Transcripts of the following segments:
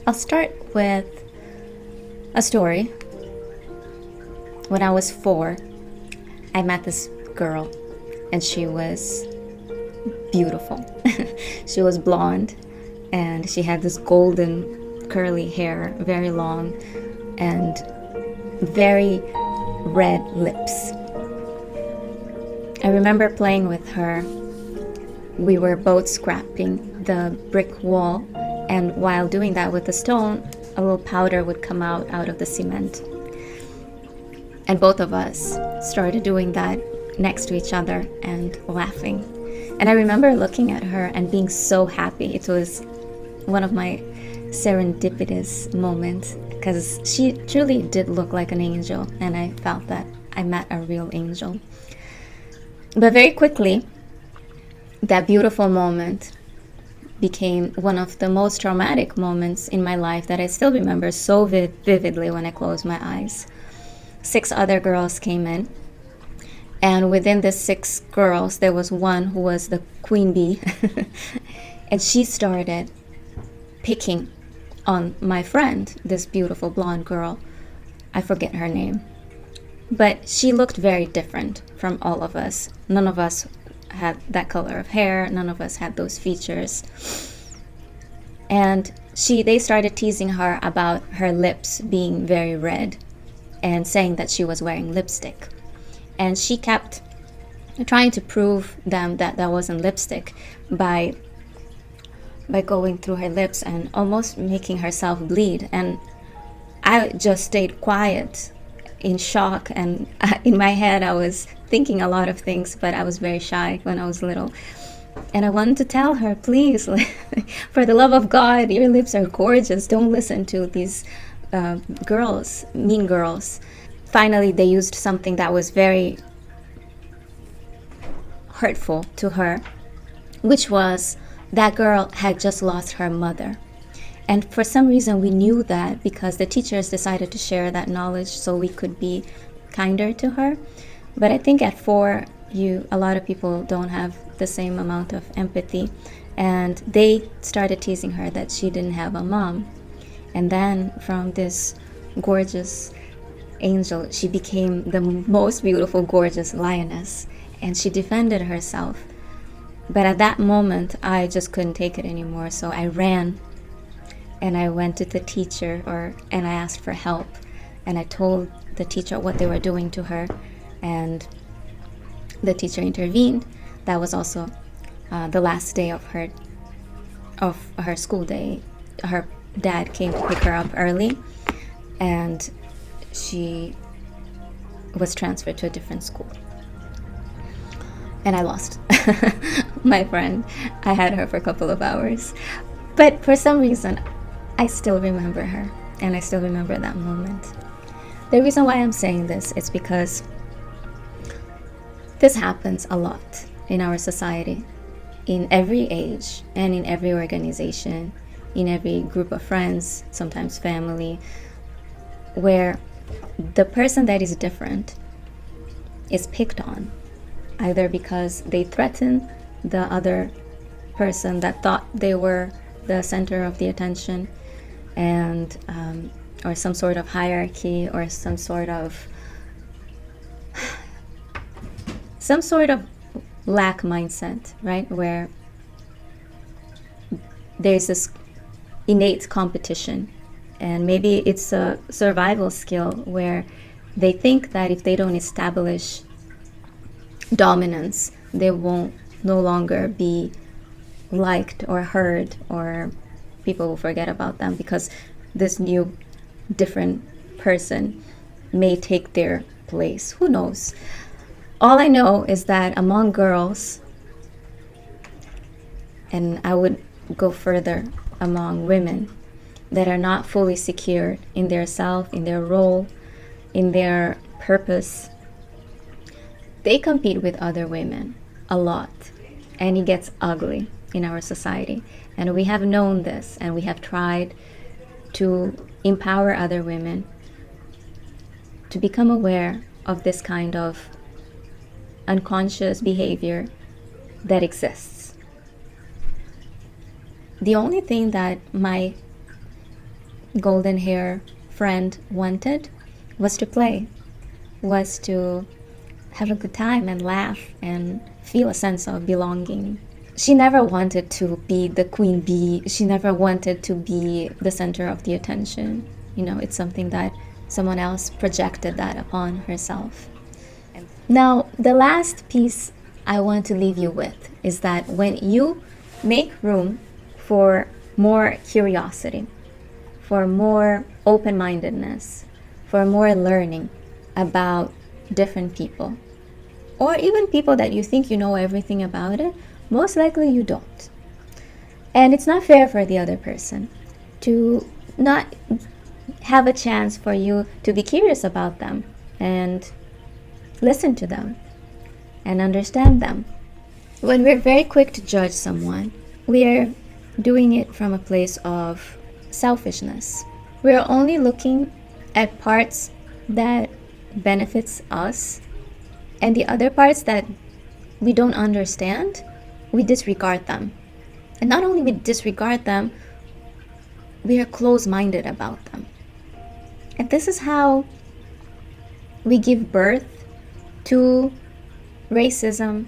I'll start with a story. When I was 4, I met this girl, and she was beautiful. She was blonde, and she had this golden curly hair, very long, and very red lips. I remember playing with her. We were both scrapping the brick wall, and while doing that with the stone, a little powder would come out of the cement. And both of us started doing that next to each other and laughing. And I remember looking at her and being so happy. It was one of my serendipitous moments because she truly did look like an angel, and I felt that I met a real angel. But very quickly, that beautiful moment became one of the most traumatic moments in my life that I still remember so vividly when I close my eyes. 6 other girls came in, and within the 6 girls, there was one who was the queen bee, and she started picking on my friend, this beautiful blonde girl. I forget her name. But she looked very different from all of us. None of us had that color of hair. None of us had those features. And they started teasing her about her lips being very red and saying that she was wearing lipstick. And she kept trying to prove them that that wasn't lipstick by going through her lips and almost making herself bleed. And I just stayed quiet in shock, and in my head I was thinking a lot of things, but I was very shy when I was little. And I wanted to tell her, please, for the love of God, your lips are gorgeous. Don't listen to these girls, mean girls. Finally, they used something that was very hurtful to her, which was that girl had just lost her mother. And for some reason, we knew that because the teachers decided to share that knowledge so we could be kinder to her. But I think at 4, a lot of people don't have the same amount of empathy. And they started teasing her that she didn't have a mom. And then from this gorgeous angel, she became the most beautiful, gorgeous lioness. And she defended herself. But at that moment, I just couldn't take it anymore. So I ran. And I went to the teacher, and I asked for help. And I told the teacher what they were doing to her. And the teacher intervened. That was also the last day of her school day. Her dad came to pick her up early, and she was transferred to a different school. And I lost my friend. I had her for a couple of hours. But for some reason, I still remember her, and I still remember that moment. The reason why I'm saying this is because this happens a lot in our society, in every age and in every organization, in every group of friends, sometimes family, where the person that is different is picked on, either because they threaten the other person that thought they were the center of the attention, and or some sort of hierarchy, or some sort of lack mindset, right? Where there's this innate competition, and maybe it's a survival skill where they think that if they don't establish dominance, they won't no longer be liked or heard, or people will forget about them because this new different person may take their place. Who knows? All I know is that among girls, and I would go further, among women that are not fully secure in their self, in their role, in their purpose, they compete with other women a lot, and it gets ugly in our society. And we have known this, and we have tried to empower other women to become aware of this kind of unconscious behavior that exists. The only thing that my golden hair friend wanted was to play, was to have a good time and laugh and feel a sense of belonging. She never wanted to be the queen bee. She never wanted to be the center of the attention. It's something that someone else projected that upon herself. Now, the last piece I want to leave you with is that when you make room for more curiosity, for more open-mindedness, for more learning about different people, or even people that you think you know everything about it, most likely you don't. And it's not fair for the other person to not have a chance for you to be curious about them and listen to them and understand them. When we're very quick to judge someone, we are doing it from a place of selfishness. We're only looking at parts that benefits us, and the other parts that we don't understand, we disregard them. And not only we disregard them, we are close-minded about them. And this is how we give birth to racism,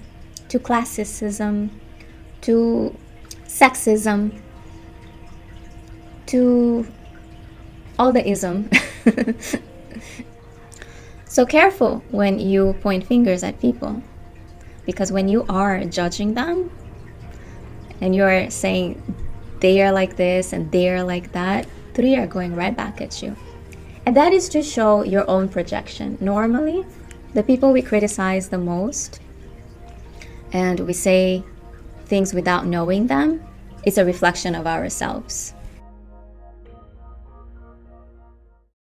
to classism, to sexism, to all the ism. So careful when you point fingers at people, because when you are judging them and you're saying they are like this and they are like that, three are going right back at you. And that is to show your own projection. Normally, the people we criticize the most and we say things without knowing them, it's a reflection of ourselves.